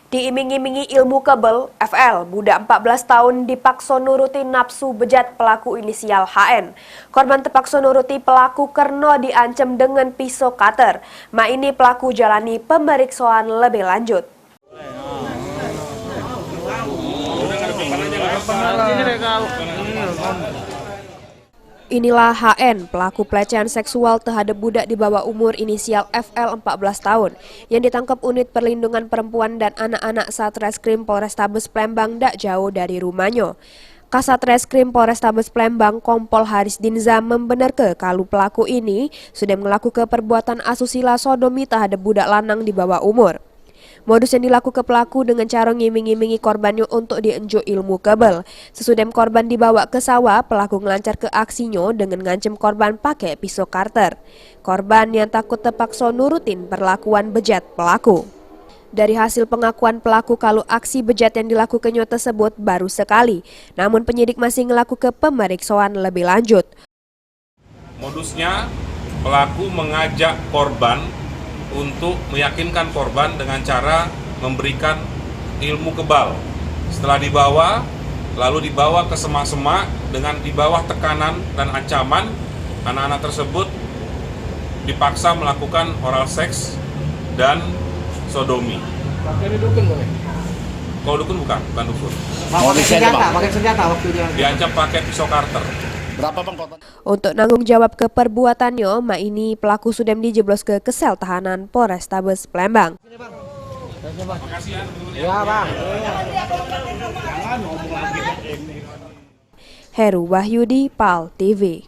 Diiming-imingi ilmu kebal, FL, budak 14 tahun dipaksa nuruti nafsu bejat pelaku inisial HN. Korban terpaksa nuruti pelaku karena diancam dengan pisau cutter. Ini pelaku jalani pemeriksaan lebih lanjut. Inilah HN, pelaku pelecehan seksual terhadap budak di bawah umur inisial FL 14 tahun yang ditangkap unit perlindungan perempuan dan anak-anak Satreskrim Polrestabes Palembang tak jauh dari rumahnya. Kasatreskrim Polrestabes Palembang Kompol Haris Dinza membenarkan kalau pelaku ini sudah melakukan perbuatan asusila sodomi terhadap budak lanang di bawah umur. Modus yang dilakukan pelaku dengan cara ngiming-ngimingi korbannya untuk dienjuk ilmu kebal. Sesudah korban dibawa ke sawah, pelaku ngelancar ke aksinya dengan ngancam korban pakai pisau cutter. Korban yang takut terpaksa nurutin perlakuan bejat pelaku. Dari hasil pengakuan pelaku kalau aksi bejat yang dilakukannya tersebut baru sekali, namun penyidik masih melakukan pemeriksaan lebih lanjut. Modusnya, pelaku mengajak korban untuk meyakinkan korban dengan cara memberikan ilmu kebal. Setelah dibawa, lalu dibawa ke semak-semak dengan di bawah tekanan dan ancaman, anak-anak tersebut dipaksa melakukan oral seks dan sodomi. Pakai dukun boleh? Kalau dukun bukan dukun. Pakai senjata waktu dia. Diancam pakai pisau cutter. Berapa bang korban? Untuk nanggung jawab ke perbuatannya, ini pelaku sudah dijeblos ke sel tahanan Polrestabes Palembang. Ya bang. Heru Wahyudi, PAL TV.